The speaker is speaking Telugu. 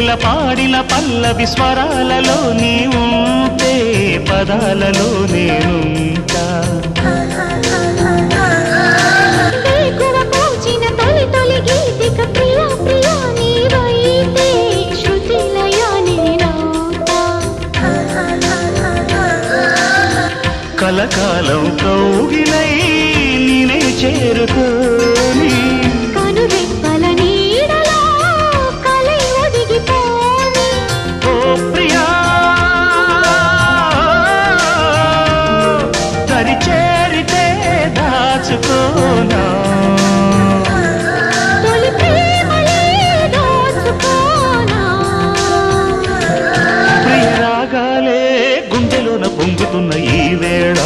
కోకిల పాడిన పల్లవి స్వరాలలో నీ ఉంటే పదాలలో నేనుంటా కలకాలం కౌగిలై నేనే చేరుకోని కనురెప్పల నీడలో కలై ఒదిగిపోని ఓ ప్రియా దరి చేరితే దాచుకోనా తొలి ప్రేమలే దోచుకోనా ప్రియ రాగాలే గుండెలోన పొంగుతున్న ఈ వేళ